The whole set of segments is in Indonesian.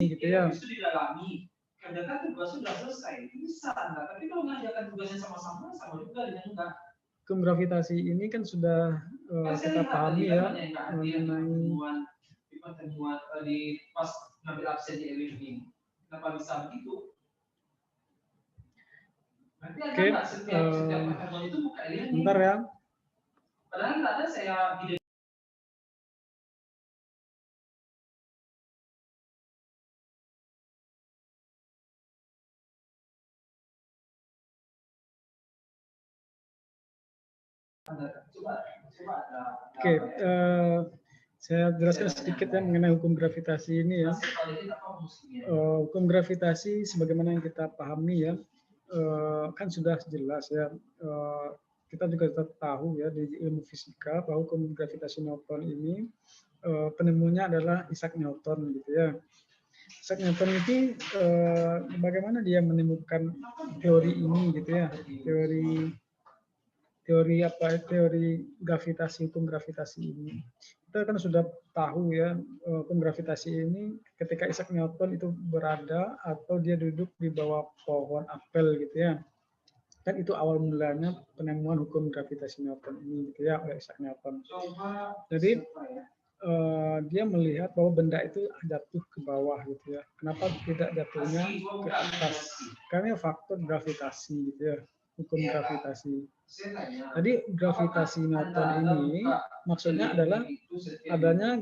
gitu ya. Itu didalami, kerjakan tugas sudah selesai, bisa enggak? Tapi kalau mengerjakan tugasnya sama-sama, sama juga dengan enggak. Hukum gravitasi ini kan sudah kita pahami ya mengenai pertemuan di pas ngambil absen di LMI. Kenapa bisa begitu? Oke, bentar ya. Padahal nggak ada saya video. Oke, saya jelaskan sedikit ya mengenai hukum gravitasi ini ya. Hukum gravitasi sebagaimana yang kita pahami ya, kan sudah jelas ya. Kita juga tahu ya di ilmu fisika bahwa hukum gravitasi Newton ini penemunya adalah Isaac Newton gitu ya. Isaac Newton ini bagaimana dia menemukan teori ini gitu ya, teori gravitasi, hukum gravitasi ini. Kita kan sudah tahu ya, hukum gravitasi ini ketika Isaac Newton itu berada atau dia duduk di bawah pohon apel gitu ya. Dan itu awal mulanya penemuan hukum gravitasi Newton ini gitu ya oleh Isaac Newton. Jadi dia melihat bahwa benda itu jatuh ke bawah gitu ya. Kenapa tidak jatuhnya ke atas? Karena faktor gravitasi gitu ya, hukum gravitasi. Jadi gravitasi Newton ini maksudnya adalah adanya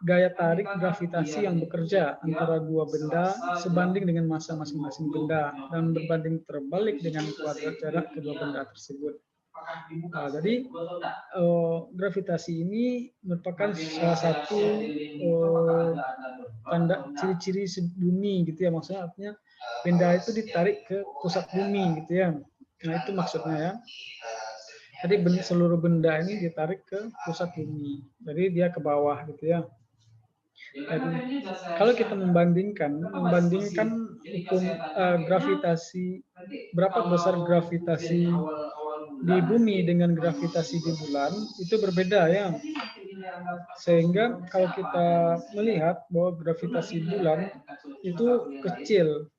gaya tarik gravitasi yang bekerja antara dua benda sebanding dengan massa masing-masing benda dan berbanding terbalik dengan kuadrat jarak kedua benda tersebut. Nah, jadi gravitasi ini merupakan salah satu tanda ciri-ciri bumi gitu ya, maksudnya artinya benda itu ditarik ke pusat bumi gitu ya. Nah itu maksudnya ya. Jadi seluruh benda ini ditarik ke pusat bumi, jadi dia ke bawah gitu ya. Jadi, kalau kita membandingkan hukum gravitasi, berapa besar gravitasi di bumi dengan gravitasi di bulan itu berbeda ya. Sehingga kalau kita melihat bahwa gravitasi bulan itu kecil,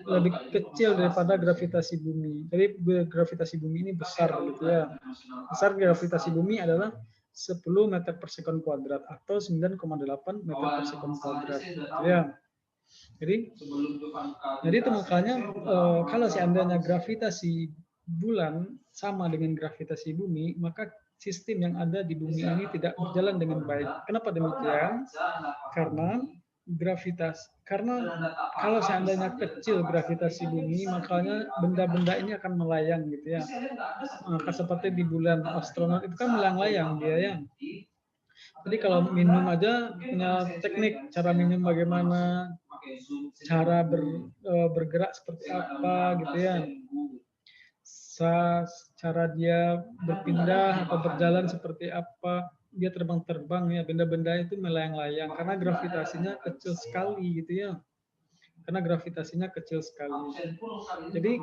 lebih kecil daripada gravitasi bumi. Jadi gravitasi bumi ini besar gitu ya. Besar gravitasi bumi adalah 10 meter per sekon kuadrat atau 9,8 meter per sekon kuadrat gitu ya. Jadi itu makanya kalau seandainya gravitasi bulan sama dengan gravitasi bumi, maka sistem yang ada di bumi ini tidak berjalan dengan baik. Kenapa demikian? Karena kalau seandainya kecil gravitasi bumi, makanya benda-benda ini akan melayang gitu ya. Maka seperti di bulan astronot itu kan melayang-layang dia ya. Jadi kalau minum aja punya teknik cara minum bagaimana, cara bergerak seperti apa gitu ya. Cara dia berpindah atau berjalan seperti apa, dia terbang-terbang ya, benda-benda itu melayang-layang karena gravitasinya kecil sekali gitu ya. Karena gravitasinya kecil sekali. Jadi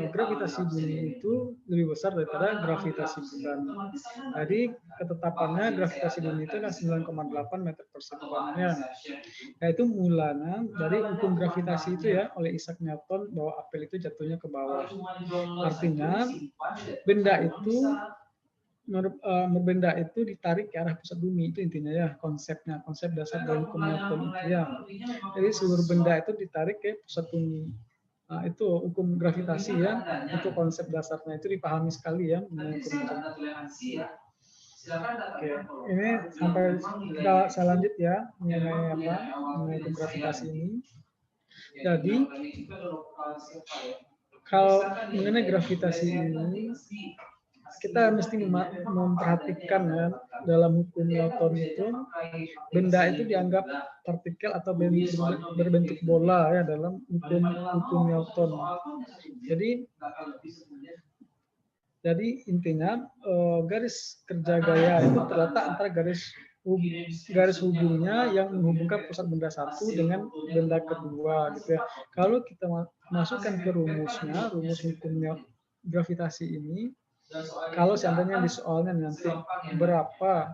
gravitasi bumi itu lebih besar daripada gravitasi bulan. Jadi ketetapannya gravitasi bumi itu adalah 9,8 meter per sekon ya. Nah itu mulanya dari hukum gravitasi itu ya oleh Isaac Newton bahwa apel itu jatuhnya ke bawah. Artinya benda itu ditarik ke arah pusat bumi, itu intinya ya konsep dasar dari hukum Newton itu ya. Jadi seluruh benda itu ditarik ke pusat bumi. Nah, itu hukum gravitasi ya, itu konsep dasarnya itu dipahami sekali ya mengenai hukum gravitasi. Oke, ini sampai saya lanjut ya mengenai hukum gravitasi ini. Jadi kalau mengenai gravitasi ini kita mesti memperhatikan ya dalam hukum Newton itu benda itu dianggap partikel atau berbentuk bola ya dalam hukum Newton. Jadi intinya garis kerja gaya itu terletak antara garis hubungnya yang menghubungkan pusat benda satu dengan benda kedua gitu ya. Kalau kita masukkan ke rumus hukum gravitasi ini, kalau seandainya di soalnya nanti berapa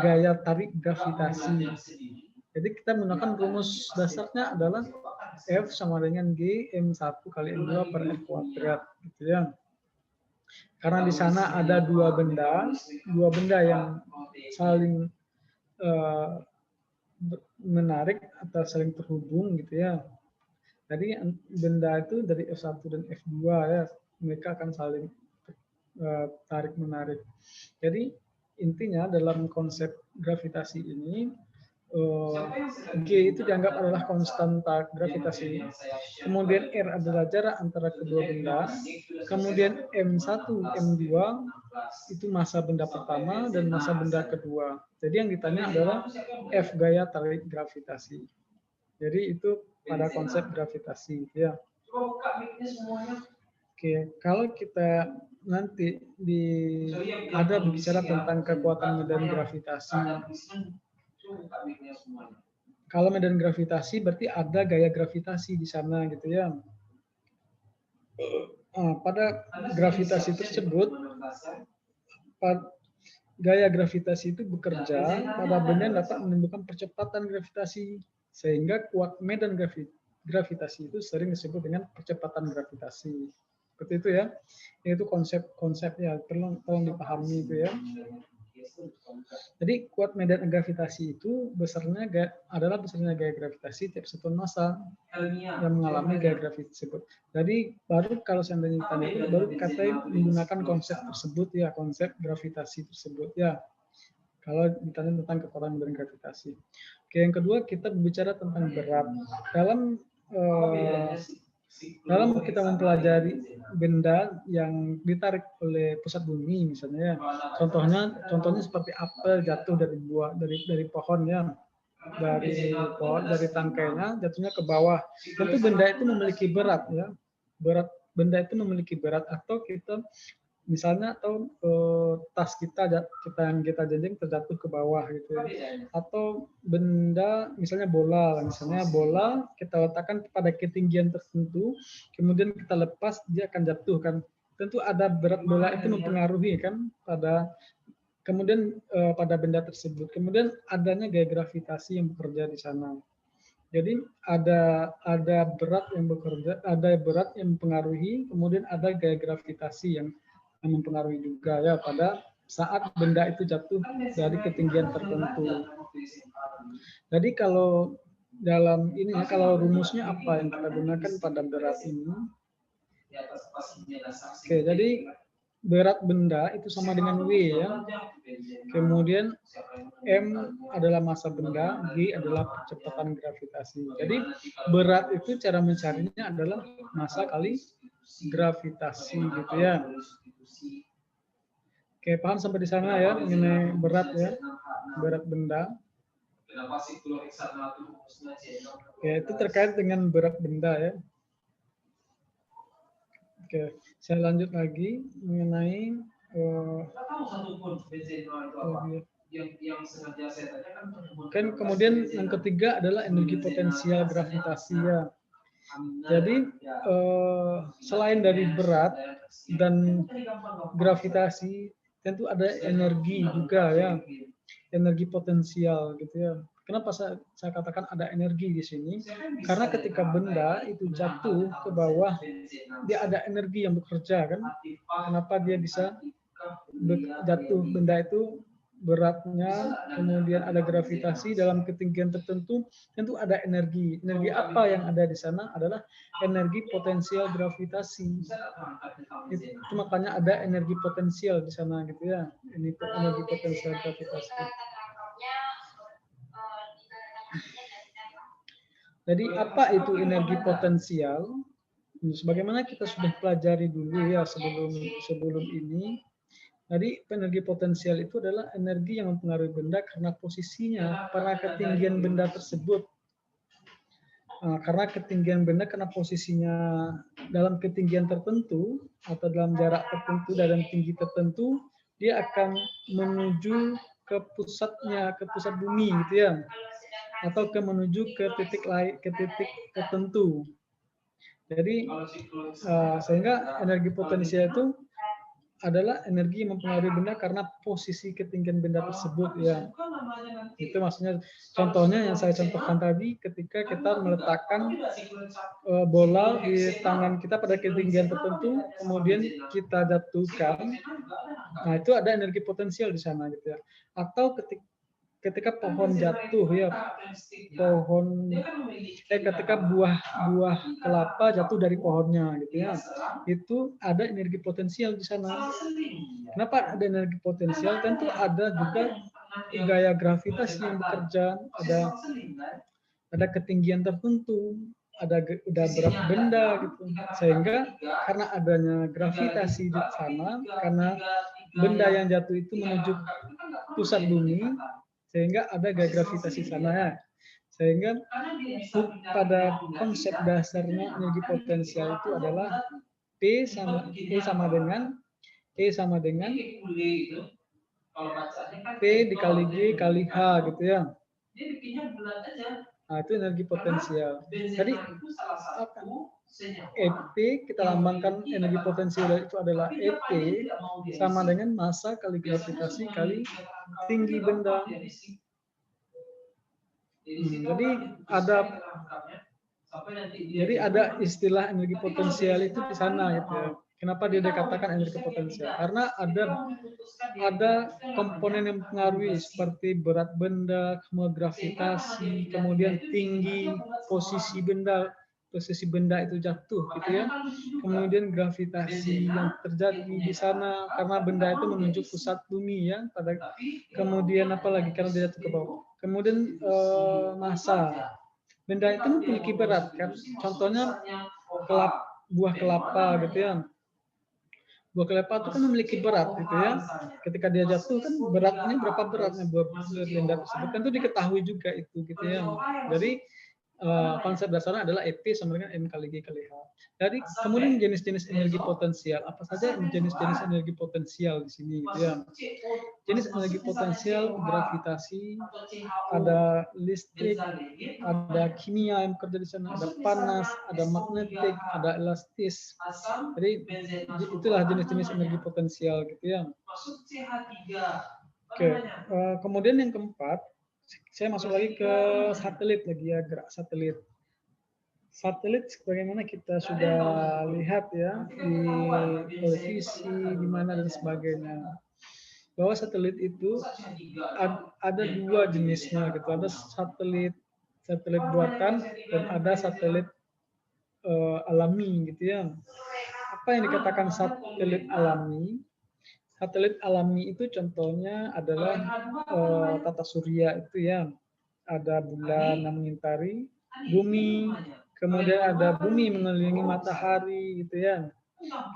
gaya tarik gravitasi Jadi kita menggunakan rumus dasarnya adalah F sama dengan G M1 kali M2 per F kuadrat, gitu ya. Karena di sana ada dua benda yang saling menarik atau saling terhubung, gitu ya. Jadi benda itu dari F1 dan F2 ya, mereka akan saling tarik menarik. Jadi intinya dalam konsep gravitasi ini G itu dianggap adalah konstanta gravitasi. Kemudian R adalah jarak antara kedua benda. Kemudian M1, M2 itu massa benda pertama dan massa benda kedua. Jadi yang ditanya adalah F gaya tarik gravitasi. Jadi itu pada konsep gravitasi, ya. Oke, kalau kita nanti ada bicara tentang kekuatan medan gravitasi. Kalau medan gravitasi berarti ada gaya gravitasi di sana, gitu ya. Pada gravitasi tersebut, gaya gravitasi itu bekerja pada benda yang dapat menimbulkan percepatan gravitasi, sehingga kuat medan gravitasi itu sering disebut dengan percepatan gravitasi. Seperti itu ya. Itu konsep-konsepnya, tolong dipahami itu ya. Jadi kuat medan gravitasi itu adalah besarnya gaya gravitasi tiap satuan massa yang mengalami gaya gravitasi tersebut. Jadi baru kalau seandainya ditanya itu baru kata menggunakan konsep tersebut ya, konsep gravitasi tersebut ya. Kalau ditanya tentang kekuatan medan gravitasi. Oke, yang kedua kita berbicara tentang berat. Dalam kita mempelajari benda yang ditarik oleh pusat bumi misalnya, contohnya seperti apel jatuh dari pohon ya, dari tangkainya jatuhnya ke bawah. Tentu benda itu memiliki berat ya, benda itu memiliki berat, atau kita misalnya tas kita yang kita jenjeng terjatuh ke bawah gitu ya. Atau benda misalnya bola kita letakkan pada ketinggian tertentu, kemudian kita lepas dia akan jatuh kan. Tentu ada berat bola itu mempengaruhi kan pada benda tersebut. Kemudian adanya gaya gravitasi yang bekerja di sana. Jadi ada berat yang bekerja, ada berat yang mempengaruhi, kemudian ada gaya gravitasi yang mempengaruhi juga ya pada saat benda itu jatuh dari ketinggian tertentu. Jadi kalau dalam ini ya, kalau rumusnya apa yang kita gunakan pada berat ini? Oke, jadi berat benda itu sama dengan W ya. Kemudian M adalah massa benda, G adalah percepatan gravitasi. Jadi berat itu cara mencarinya adalah massa kali gravitasi gitu ya. Oke, paham sampai di sana ya mengenai berat ya, berat benda. Oke, itu terkait dengan berat benda ya. Oke, saya lanjut lagi mengenai kan kemudian yang ketiga adalah energi potensial gravitasi ya. Jadi selain dari berat dan gravitasi, tentu ada energi juga ya, energi potensial gitu ya. Kenapa saya katakan ada energi di sini? Karena ketika benda itu jatuh ke bawah, dia ada energi yang bekerja kan. Kenapa dia bisa jatuh? Benda itu beratnya, kemudian ada gravitasi dalam ketinggian tertentu, tentu ada energi. Energi apa yang ada di sana adalah energi potensial gravitasi. Itu makanya ada energi potensial di sana gitu ya. Ini energi potensial gravitasi. Jadi apa itu energi potensial? Sebagaimana kita sudah pelajari dulu ya sebelum ini. Jadi energi potensial itu adalah energi yang mempengaruhi benda karena posisinya pada ketinggian benda tersebut. Karena ketinggian benda karena posisinya dalam ketinggian tertentu atau dalam jarak tertentu dalam tinggi tertentu, dia akan menuju ke pusat bumi gitu ya, atau menuju ke titik tertentu. Jadi sehingga energi potensial itu adalah energi yang mempengaruhi benda karena posisi ketinggian benda tersebut ya. Itu maksudnya contohnya yang saya contohkan tadi ketika kita meletakkan bola di tangan kita pada ketinggian tertentu kemudian kita jatuhkan, nah itu ada energi potensial di sana gitu ya. Atau ketika pohon jatuh ya, ketika buah kelapa jatuh dari pohonnya gitu ya, itu ada energi potensial di sana. Kenapa ada energi potensial? Tentu ada juga gaya gravitasi yang bekerja, ada ketinggian tertentu, ada berat benda gitu, sehingga karena adanya gravitasi di sana, karena benda yang jatuh itu menuju pusat bumi, sehingga ada gaya gravitasi sana ya. Sehingga pada konsep dasarnya energi potensial itu adalah E sama dengan P dikali G kali H gitu ya. Nah, itu energi potensial. Jadi EP kita lambangkan energi potensial itu adalah EP sama dengan massa kali gravitasi kali tinggi benda. Jadi ada istilah energi potensial itu di sana gitu ya. Kenapa dia dikatakan energi potensial? Karena ada komponen yang mempengaruhi seperti berat benda, gravitasi, kemudian tinggi posisi benda itu jatuh gitu ya. Kemudian gravitasi yang terjadi di sana karena benda itu menuju pusat bumi ya. Kemudian apalagi karena dia jatuh ke bawah. Kemudian massa. Benda itu memiliki berat kan. Contohnya buah kelapa gitu ya. Buah kelapa itu kan memiliki berat gitu ya. Ketika dia jatuh kan beratnya berapa beratnya buah benda tersebut kan itu diketahui juga itu gitu ya. Jadi konsep dasarnya adalah EP sama dengan M kali G kali H. Jadi kemudian jenis-jenis energi potensial, apa saja jenis-jenis energi potensial di sini gitu ya. Jenis energi potensial gravitasi, ada listrik, ada kimia yang bekerja di sana, ada panas, ada magnetik, ada elastis. Jadi itulah jenis-jenis energi potensial gitu ya. Oke, kemudian yang keempat, saya masuk lagi ke satelit lagi ya, gerak satelit. Satelit sebagaimana kita sudah lihat ya di televisi, di mana dan sebagainya. Bahwa satelit itu ada dua jenisnya gitu. Ada satelit buatan dan ada satelit alami gitu ya. Apa yang dikatakan satelit alami? Satelit alami itu contohnya adalah tata surya itu ya. Ada bulan yang mengitari bumi, kemudian ada bumi mengelilingi matahari gitu ya.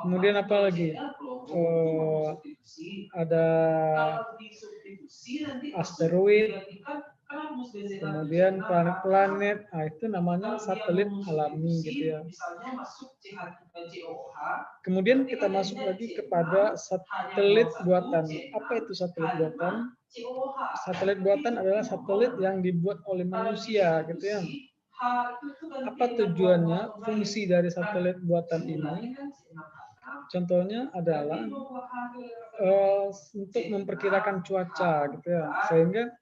Kemudian apa lagi? Ada asteroid, kemudian planet-planet, nah itu namanya satelit alami gitu ya. Kemudian kita masuk lagi kepada satelit buatan. Apa itu satelit buatan? Satelit buatan adalah satelit yang dibuat oleh manusia gitu ya. Apa tujuannya? Fungsi dari satelit buatan ini contohnya adalah untuk memperkirakan cuaca gitu ya, sehingga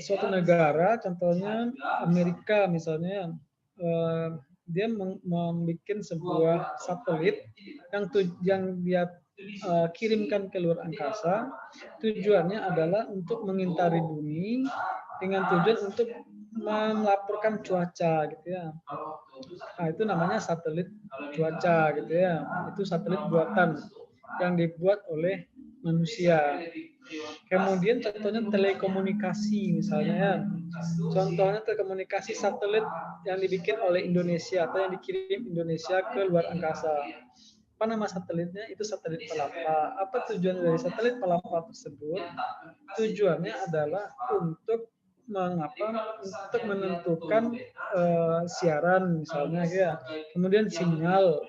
suatu negara, contohnya Amerika misalnya, dia membuat sebuah satelit yang dia kirimkan ke luar angkasa. Tujuannya adalah untuk mengintari bumi dengan tujuan untuk melaporkan cuaca gitu ya. Nah, itu namanya satelit cuaca gitu ya. Itu satelit buatan yang dibuat oleh manusia. Kemudian contohnya telekomunikasi misalnya ya. Contohnya telekomunikasi satelit yang dibikin oleh Indonesia atau yang dikirim Indonesia ke luar angkasa. Apa nama satelitnya? Itu satelit Palapa. Apa tujuan dari satelit Palapa tersebut? Tujuannya adalah untuk menentukan siaran misalnya ya, kemudian sinyal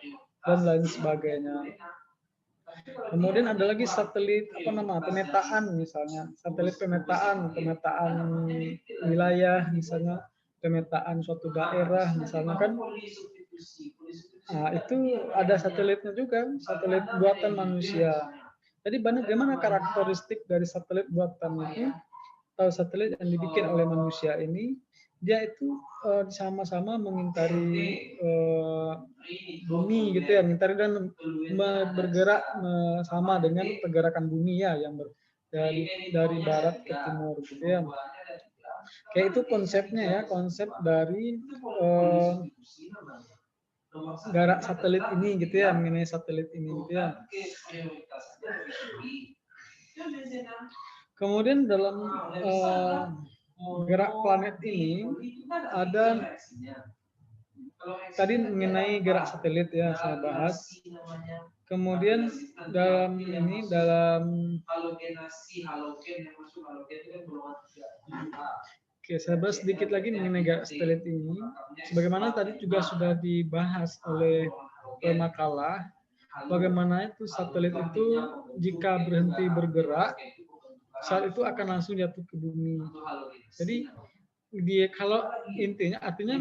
dan lain sebagainya. Kemudian ada lagi satelit pemetaan misalnya, satelit pemetaan wilayah misalnya, pemetaan suatu daerah misalnya kan. Nah, itu ada satelitnya juga, satelit buatan manusia. Jadi bagaimana karakteristik dari satelit buatan itu? Atau satelit yang dibikin oleh manusia ini, dia itu sama-sama mengitari bumi gitu ya, mengitari dan bergerak sama dengan pergerakan bumi ya, yang dari barat ke timur gitu ya. Kayak itu konsepnya ya, konsep dari jarak satelit ini gitu ya, mengenai satelit ini gitu ya. Kemudian dalam gerak planet ini ada tadi mengenai gerak satelit ya saya bahas. Kemudian dalam ini Oke, saya bahas sedikit lagi mengenai gerak satelit ini. Sebagaimana tadi juga sudah dibahas oleh makalah, bagaimana itu satelit itu jika berhenti bergerak, saat itu akan langsung jatuh ke bumi. Jadi kalau intinya artinya